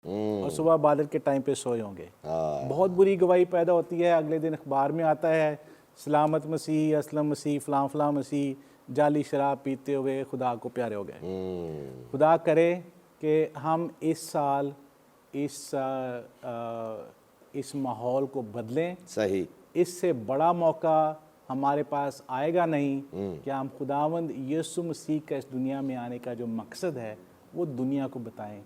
اور صبح بادل کے ٹائم پہ سوئے ہوں گے. بہت بری گواہی پیدا ہوتی ہے. اگلے دن اخبار میں آتا ہے سلامت مسیح، اسلم مسیح، فلاں فلاں مسیح جعلی شراب پیتے ہوئے خدا کو پیارے ہو گئے. خدا کرے کہ ہم اس سال اس ماحول کو بدلیں. صحیح. اس سے بڑا موقع ہمارے پاس آئے گا نہیں کہ ہم خداوند یسوع مسیح کا اس دنیا میں آنے کا جو مقصد ہے وہ دنیا کو بتائیں.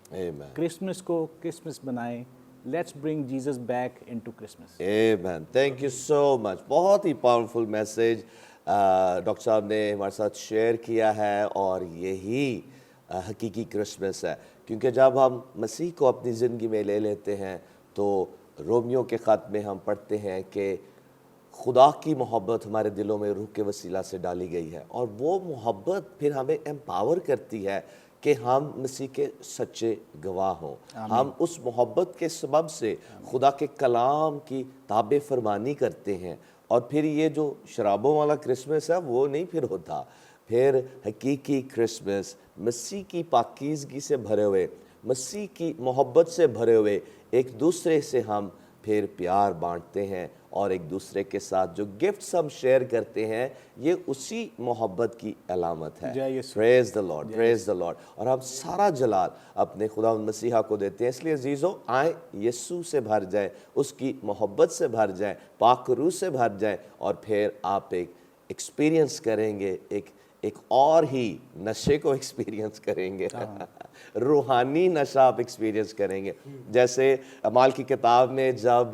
کرسمس کو کرسمس بنائیں. Let's bring Jesus back into Christmas. آمین. تھینک یو سو مچ. بہت ہی پاورفل میسیج ڈاکٹر صاحب نے ہمارے ساتھ شیئر کیا ہے، اور یہی حقیقی کرسمس ہے. کیونکہ جب ہم مسیح کو اپنی زندگی میں لے لیتے ہیں تو رومیو کے خط میں ہم پڑھتے ہیں کہ خدا کی محبت ہمارے دلوں میں روح کے وسیلہ سے ڈالی گئی ہے، اور وہ محبت پھر ہمیں امپاور کرتی ہے کہ ہم مسیح کے سچے گواہ ہوں. ہم اس محبت کے سبب سے خدا کے کلام کی تابع فرمانی کرتے ہیں، اور پھر یہ جو شرابوں والا کرسمس ہے وہ نہیں پھر ہوتا. پھر حقیقی کرسمس مسیح کی پاکیزگی سے بھرے ہوئے، مسیح کی محبت سے بھرے ہوئے، ایک دوسرے سے ہم پھر پیار بانٹتے ہیں، اور ایک دوسرے کے ساتھ جو گفٹس ہم شیئر کرتے ہیں یہ اسی محبت کی علامت ہے. پریز the lord, praise the lord. اور ہم سارا جلال اپنے خدا مسیحا کو دیتے ہیں. اس لیے عزیزو آئیں یسوع سے بھر جائیں، اس کی محبت سے بھر جائیں، پاک روح سے بھر جائیں، اور پھر آپ ایک ایکسپیرینس کریں گے، ایک اور ہی نشے کو ایکسپیرینس کریں گے. روحانی نشہ آپ ایکسپیرینس کریں گے. جیسے اعمال کی کتاب میں جب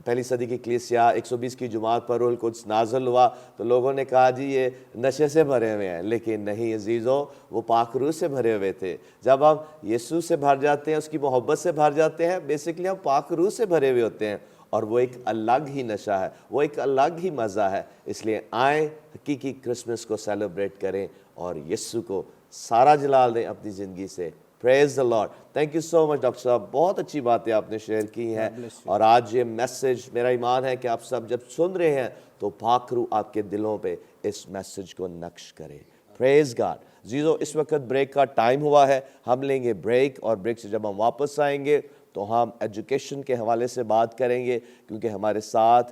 پہلی صدی کی کلیسیا 120 کی جماعت پر روح القدس نازل ہوا تو لوگوں نے کہا جی یہ نشے سے بھرے ہوئے ہیں، لیکن نہیں عزیزو، وہ پاک روح سے بھرے ہوئے تھے. جب ہم یسوع سے بھر جاتے ہیں، اس کی محبت سے بھر جاتے ہیں، بیسیکلی ہم پاک روح سے بھرے ہوئے ہوتے ہیں، اور وہ ایک الگ ہی نشہ ہے، وہ ایک الگ ہی مزہ ہے. اس لیے آئیں حقیقی کرسمس کو سیلیبریٹ کریں اور یسوع کو سارا جلال دیں اپنی زندگی سے. Praise the lord. Thank you so much doctor صاحب. بہت اچھی باتیں آپ نے شیئر کی ہیں، اور آج یہ میسیج میرا ایمان ہے کہ آپ سب جب سن رہے ہیں تو پاک روح آپ کے دلوں پہ اس میسیج کو نقش کرے. پریز گاڈ. عزیزو اس وقت بریک کا ٹائم ہوا ہے، ہم لیں گے بریک، اور بریک سے جب ہم واپس آئیں گے تو ہم ایجوکیشن کے حوالے سے بات کریں گے، کیونکہ ہمارے ساتھ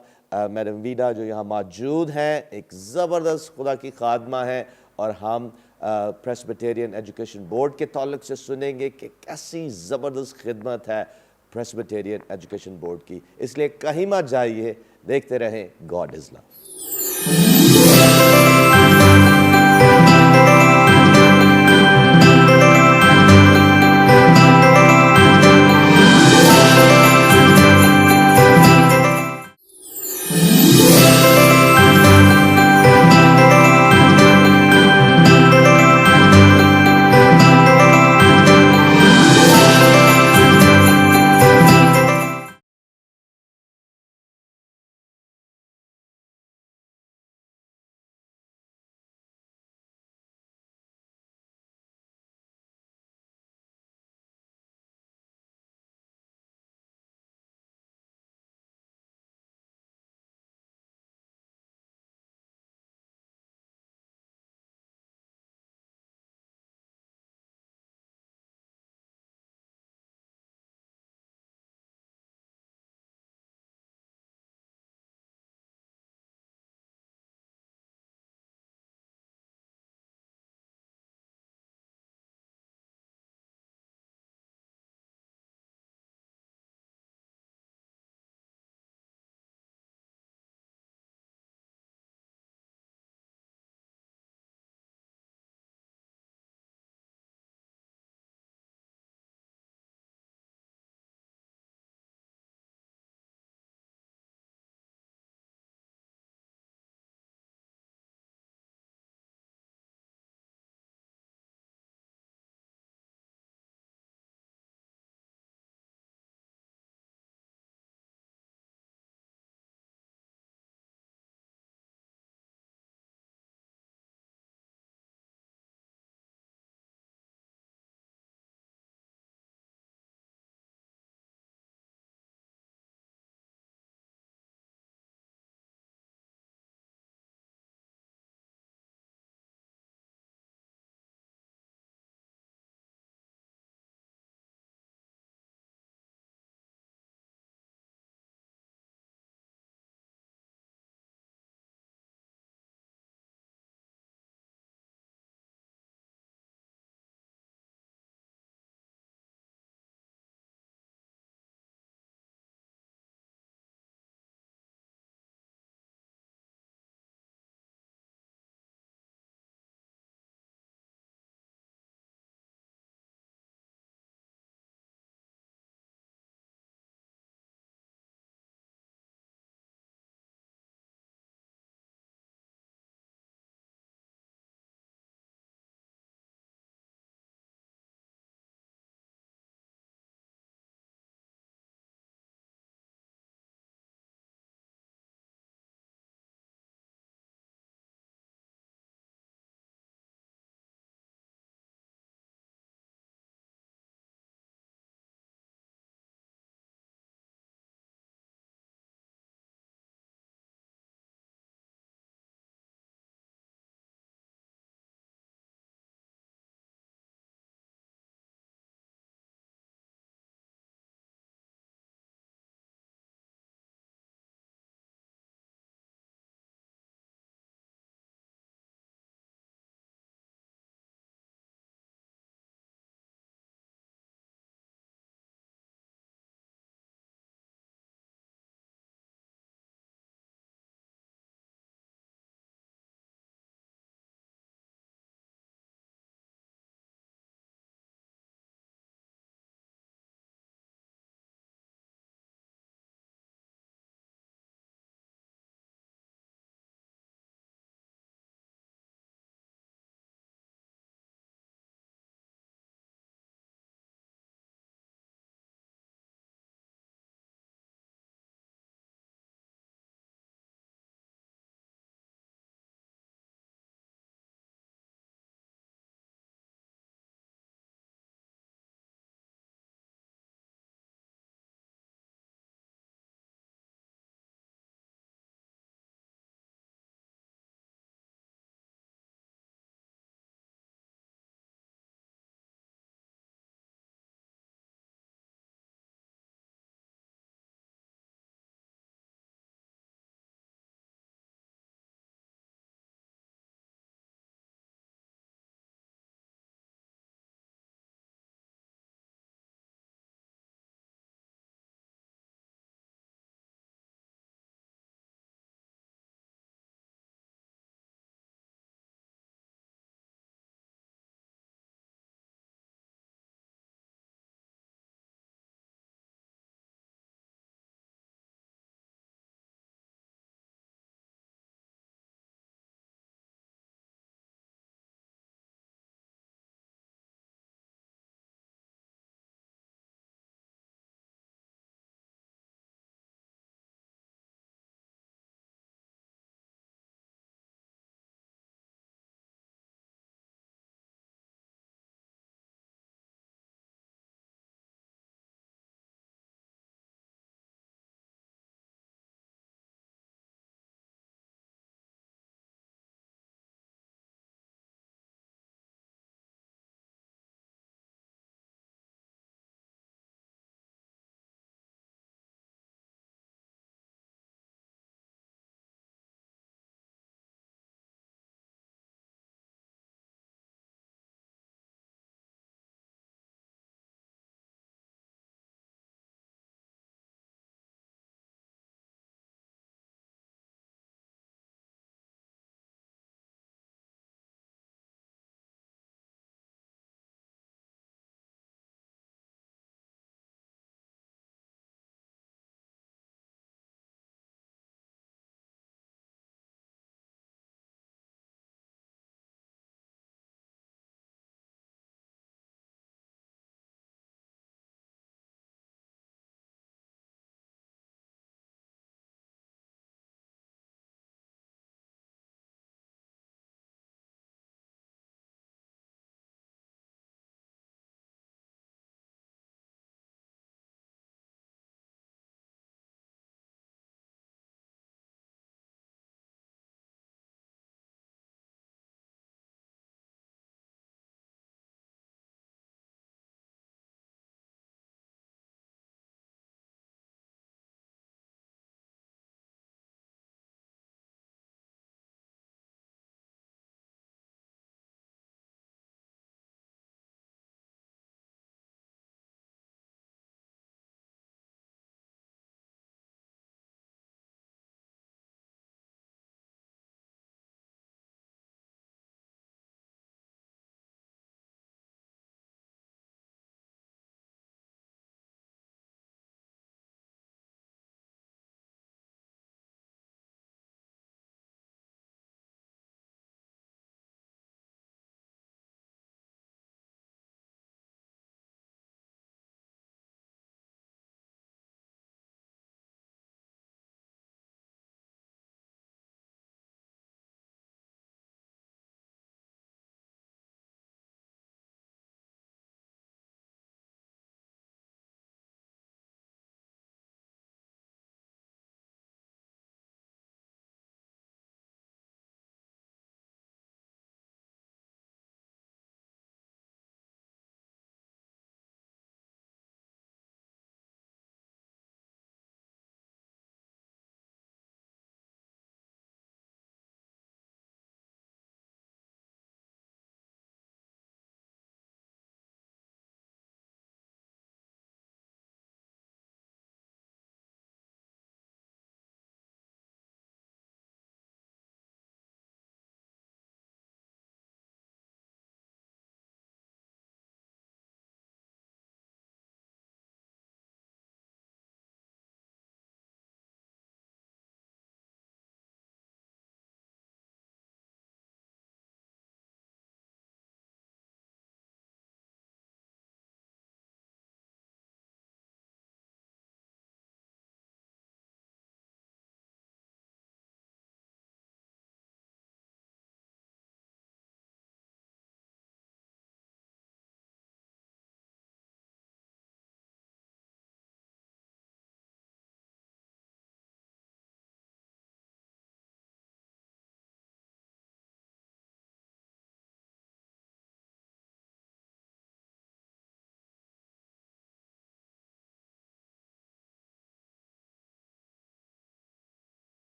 میڈم ویڈا جو یہاں موجود ہیں ایک زبردست خدا کی خادمہ ہیں، اور ہم پریسبیٹیرین ایجوکیشن بورڈ کے تعلق سے سنیں گے کہ کیسی زبردست خدمت ہے پریسبیٹیرین ایجوکیشن بورڈ کی. اس لیے کہیں مت جائیے، دیکھتے رہیں. گاڈ از لو.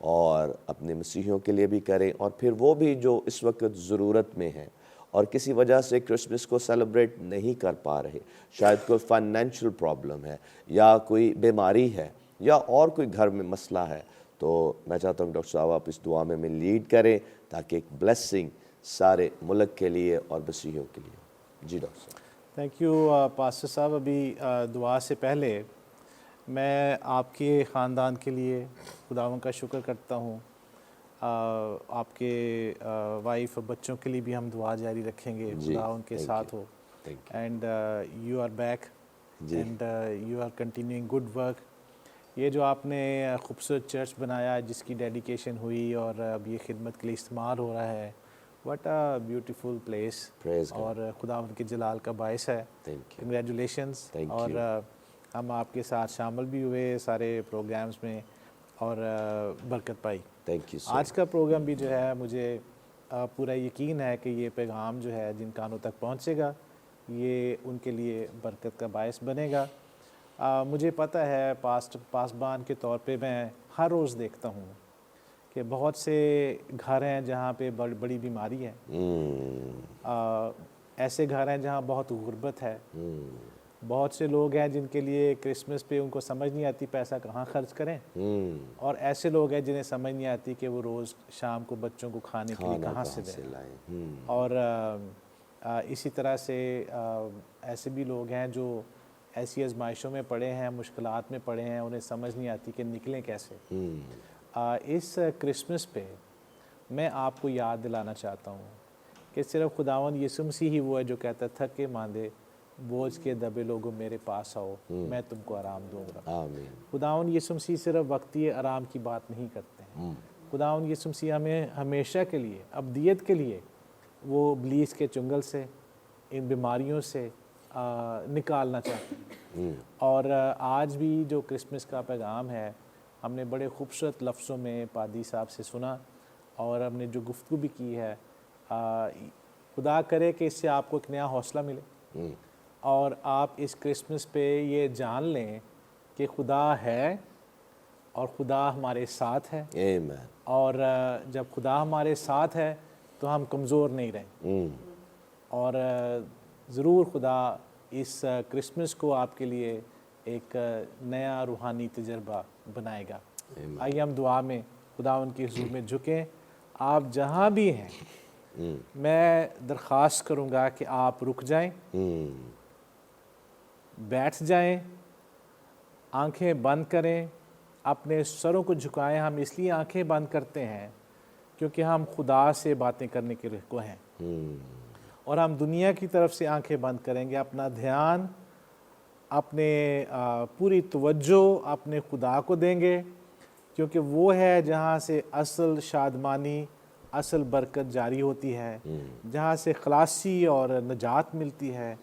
اور اپنے مسیحیوں کے لیے بھی کریں، اور پھر وہ بھی جو اس وقت ضرورت میں ہیں اور کسی وجہ سے کرسمس کو سیلیبریٹ نہیں کر پا رہے، شاید کوئی فائنینشیل پرابلم ہے یا کوئی بیماری ہے یا اور کوئی گھر میں مسئلہ ہے، تو میں چاہتا ہوں ڈاکٹر صاحب آپ اس دعا میں لیڈ کریں تاکہ ایک بلیسنگ سارے ملک کے لیے اور مسیحیوں کے لیے. جی ڈاکٹر صاحب. تھینک یو پاسٹر صاحب. ابھی دعا سے پہلے میں آپ کے خاندان کے لیے خداوند کا شکر کرتا ہوں. آپ کے وائف اور بچوں کے لیے بھی ہم دعا جاری رکھیں گے. خدا ان کے ساتھ ہو. And you are back and you are continuing good work. یہ جو آپ نے خوبصورت چرچ بنایا جس کی ڈیڈیکیشن ہوئی اور اب یہ خدمت کے لیے استعمال ہو رہا ہے, واٹ اے بیوٹیفل پلیس, اور خدا ان کے جلال کا باعث ہے. کنگریچولیشنس. اور ہم آپ کے ساتھ شامل بھی ہوئے سارے پروگرامز میں اور برکت پائی. آج کا پروگرام بھی جو ہے مجھے پورا یقین ہے کہ یہ پیغام جو ہے جن کانوں تک پہنچے گا یہ ان کے لیے برکت کا باعث بنے گا. مجھے پتہ ہے پاسبان کے طور پہ میں ہر روز دیکھتا ہوں کہ بہت سے گھر ہیں جہاں پہ بڑی بیماری ہے, ایسے گھر ہیں جہاں بہت غربت ہے, بہت سے لوگ ہیں جن کے لیے کرسمس پہ ان کو سمجھ نہیں آتی پیسہ کہاں خرچ کریں, اور ایسے لوگ ہیں جنہیں سمجھ نہیں آتی کہ وہ روز شام کو بچوں کو کھانے کے لیے کہاں سے دیں. اور اسی طرح سے ایسے بھی لوگ ہیں جو ایسی آزمائشوں میں پڑے ہیں, مشکلات میں پڑے ہیں, انہیں سمجھ نہیں آتی کہ نکلیں کیسے. اس کرسمس پہ میں آپ کو یاد دلانا چاہتا ہوں کہ صرف خداوند یسوع مسیح ہی وہ ہے جو کہتا ہے تھکے ماندے بوجھ کے دبے لوگوں میرے پاس آؤ میں تم کو آرام دوں گا. خداوند یسوع مسیح صرف وقتی آرام کی بات نہیں کرتے ہیں. خداوند یسوع مسیح ہمیں ہمیشہ کے لیے ابدیت کے لیے وہ ابلیس کے چنگل سے ان بیماریوں سے نکالنا چاہتے ہیں. اور آج بھی جو کرسمس کا پیغام ہے ہم نے بڑے خوبصورت لفظوں میں پادری صاحب سے سنا اور ہم نے جو گفتگو بھی کی ہے, خدا کرے کہ اس سے آپ کو ایک نیا حوصلہ ملے اور آپ اس کرسمس پہ یہ جان لیں کہ خدا ہے اور خدا ہمارے ساتھ ہے. اور جب خدا ہمارے ساتھ ہے تو ہم کمزور نہیں رہیں, اور ضرور خدا اس کرسمس کو آپ کے لیے ایک نیا روحانی تجربہ بنائے گا. آئیے ہم دعا میں خدا ان کے حضور میں جھکیں. آپ جہاں بھی ہیں میں درخواست کروں گا کہ آپ رک جائیں, بیٹھ جائیں, آنکھیں بند کریں, اپنے سروں کو جھکائیں. ہم اس لیے آنکھیں بند کرتے ہیں کیونکہ ہم خدا سے باتیں کرنے کے کو ہیں, اور ہم دنیا کی طرف سے آنکھیں بند کریں گے. اپنا دھیان اپنے پوری توجہ اپنے خدا کو دیں گے کیونکہ وہ ہے جہاں سے اصل شادمانی اصل برکت جاری ہوتی ہے, جہاں سے خلاصی اور نجات ملتی ہے,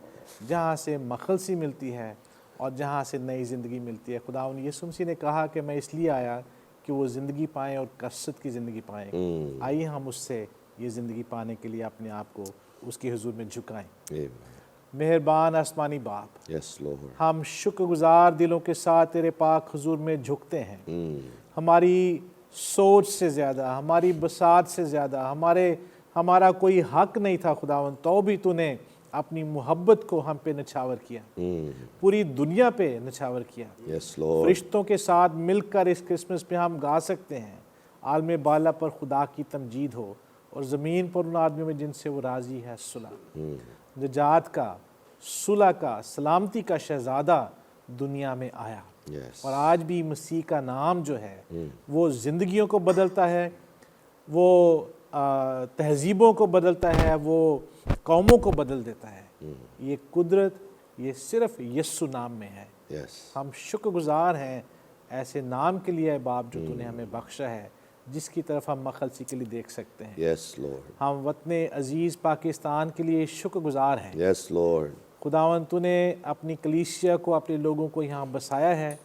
جہاں سے مخلصی ملتی ہے اور جہاں سے نئی زندگی ملتی ہے. خداوند یسوع مسیح نے کہا کہ میں اس لیے آیا کہ وہ زندگی پائیں اور کثرت کی زندگی پائیں. آئیے ہم اس سے یہ زندگی پانے کے لیے اپنے آپ کو اس کے حضور میں جھکائیں. مہربان آسمانی باپ, ہم شکر گزار دلوں کے ساتھ تیرے پاک حضور میں جھکتے ہیں. ہماری سوچ سے زیادہ, ہماری بساط سے زیادہ ہمارا کوئی حق نہیں تھا خداوند, تو بھی تو نے اپنی محبت کو ہم پہ نچھاور کیا, پوری دنیا پہ نچھاور کیا. فرشتوں کے ساتھ مل کر اس کرسمس پہ ہم گا سکتے ہیں عالم بالا پر خدا کی تمجید ہو اور زمین پر ان آدمیوں میں جن سے وہ راضی ہے صلح. نجات کا, صلح کا, سلامتی کا شہزادہ دنیا میں آیا, اور آج بھی مسیح کا نام جو ہے وہ زندگیوں کو بدلتا ہے, وہ تہذیبوں کو بدلتا ہے, وہ قوموں کو بدل دیتا ہے. یہ قدرت یہ صرف یسوع نام میں ہے. ہم شکر گزار ہیں ایسے نام کے لیے باپ جو تو نے ہمیں بخشا ہے, جس کی طرف ہم مخلصی کے لیے دیکھ سکتے ہیں. ہم وطن عزیز پاکستان کے لیے شکر گزار ہیں. خداوند تو نے اپنی کلیسیا کو, اپنے لوگوں کو یہاں بسایا ہے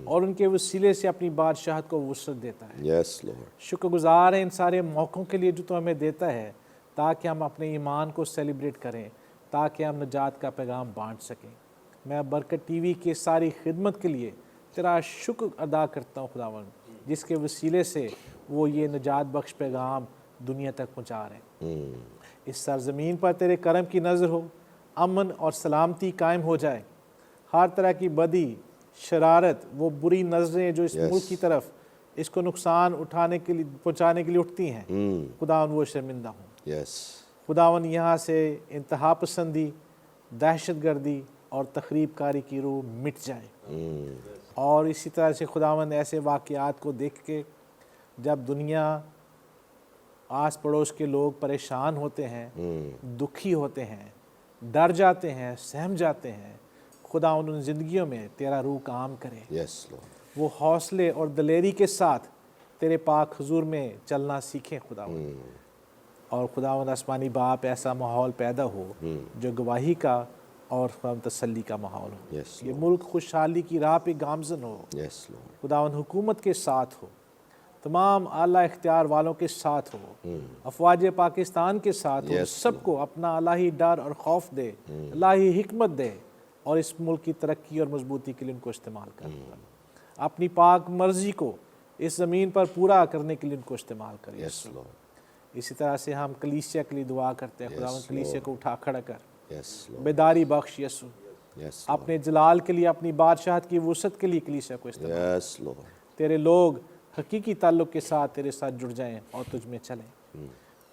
اور ان کے وسیلے سے اپنی بادشاہت کو وسعت دیتا ہے. شکر گزار ہیں ان سارے موقعوں کے لیے جو تو ہمیں دیتا ہے تاکہ ہم اپنے ایمان کو سیلیبریٹ کریں, تاکہ ہم نجات کا پیغام بانٹ سکیں. میں برکت ٹی وی کی ساری خدمت کے لیے تیرا شکر ادا کرتا ہوں خداوند, جس کے وسیلے سے وہ یہ نجات بخش پیغام دنیا تک پہنچا رہے ہیں۔ اس سرزمین پر تیرے کرم کی نظر ہو، امن اور سلامتی قائم ہو جائے، ہر طرح کی بدی، شرارت، وہ بری نظریں جو اس ملک کی طرف اس کو نقصان اٹھانے کے لیے پہنچانے کے لیے اٹھتی ہیں، خداوند وہ شرمندہ ہوں۔ یس خداوند یہاں سے انتہا پسندی، دہشت گردی اور تخریب کاری کی روح مٹ جائے، اور اسی طرح سے خداوند ایسے واقعات کو دیکھ کے جب دنیا آس پڑوس کے لوگ پریشان ہوتے ہیں، دکھی ہوتے ہیں، ڈر جاتے ہیں، سہم جاتے ہیں، خداوند ان زندگیوں میں تیرا روح کام کرے، یس لارڈ وہ حوصلے اور دلیری کے ساتھ تیرے پاک حضور میں چلنا سیکھیں خداوند، اور خداوند آسمانی باپ ایسا ماحول پیدا ہو جو گواہی کا اور تسلی کا ماحول ہو، یس یہ ملک خوشحالی کی راہ پہ گامزن ہو، یس لارڈ خداوند حکومت کے ساتھ ہو، تمام اعلیٰ اختیار والوں کے ساتھ ہو، افواج پاکستان کے ساتھ ہو، سب کو اپنا الہی ڈر اور خوف دے، الہی حکمت دے، اور اس ملک کی ترقی اور مضبوطی کے لیے ان کو استعمال کر، اپنی پاک مرضی کو اس زمین پر پورا کرنے کے لیے ان کو استعمال کرے۔ یس لارڈ اسی طرح سے ہم کلیسیا کے لیے دعا کرتے ہیں، خداوند کلیسیا کو اٹھا کھڑا کر، یس لارڈ بیداری بخش یسوع، یس اپنے جلال کے لیے، اپنی بادشاہت کی وسعت کے لیے کلیسیا کو استعمال، یس لارڈ تیرے لوگ حقیقی تعلق کے ساتھ تیرے ساتھ جڑ جائیں اور تجھ میں چلیں۔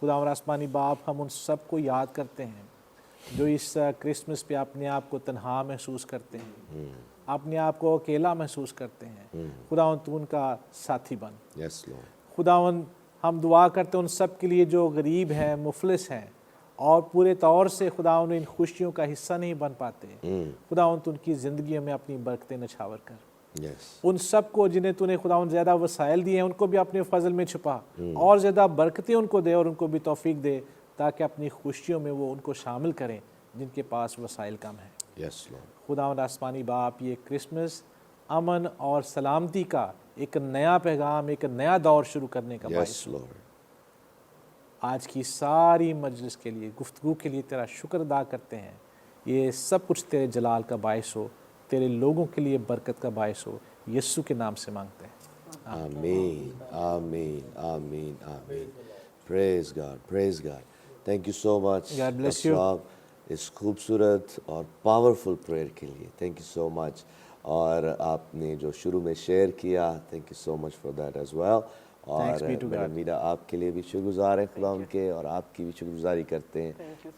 خداوند آسمانی باپ، ہم ان سب کو یاد کرتے ہیں جو اس کرسمس پہ اپنے آپ کو تنہا محسوس کرتے ہیں، اپنے آپ کو اکیلا محسوس کرتے ہیں، خداوند تو ان کا ساتھی بن۔ یس لارڈ خداوند ہم دعا کرتے ہیں ان سب کے لیے جو غریب ہیں، مفلس ہیں، اور پورے طور سے خداوند ان خوشیوں کا حصہ نہیں بن پاتے، خداوند تو ان کی زندگیوں میں اپنی برکتیں نچھاور کر۔ یس ان سب کو جنہیں تو نے خداوند زیادہ وسائل دیے ہیں ان کو بھی اپنے فضل میں چھپا، اور زیادہ برکتیں ان کو دے اور ان کو بھی توفیق دے، تاکہ اپنی خوشیوں میں وہ ان کو شامل کریں جن کے پاس وسائل کم ہیں۔ یس لارڈ خداوند آسمانی باپ، یہ کرسمس امن اور سلامتی کا ایک نیا پیغام، ایک نیا دور شروع کرنے کا باعث یس لارڈ آج کی ساری مجلس کے لیے، گفتگو کے لیے تیرا شکر ادا کرتے ہیں، یہ سب کچھ تیرے جلال کا باعث ہو، تیرے لوگوں کے لیے برکت کا باعث ہو، یسوع کے نام سے مانگتے ہیں۔ آمین آمین آمین آمین praise God praise God thank you so much God bless you. صاحب اس خوبصورت اور پاورفل پریئر کے لیے تھینک یو سو مچ، اور آپ نے جو شروع میں شیئر کیا thank you so much for that as well, اور Thanks be to God. Madam میرا آپ کے لیے بھی شکر گزار ہیں خدا ان کے، اور آپ کی بھی شکر گزاری کرتے ہیں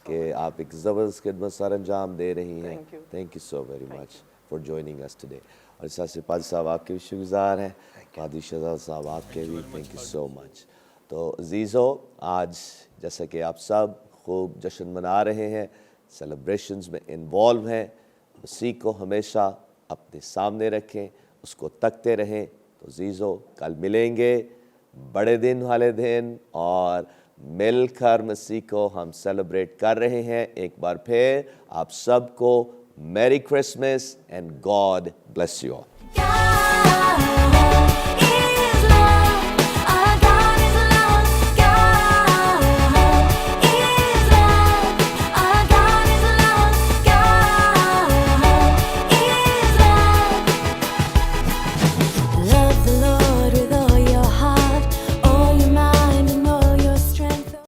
کہ آپ ایک زبردست خدمت سر انجام دے رہی ہیں۔ Thank you so very much for joining اس ٹوڈے، اور اس طرح سے پادری صاحب آپ کے بھی شکر گزار ہیں، پادری شہزاد صاحب آپ کے بھی تھینک یو سو مچ۔ تو عزیزو، آج جیسا کہ آپ سب خوب جشن منا رہے ہیں، سیلیبریشنز میں انوالو ہیں، مسیح کو ہمیشہ اپنے سامنے رکھیں، اس کو تکتے رہیں۔ تو عزیزو، کل ملیں گے بڑے دن والے دن، اور مل کر مسیح کو ہم سیلیبریٹ کر رہے ہیں۔ ایک بار پھر آپ سب کو میری Christmas and God bless you all.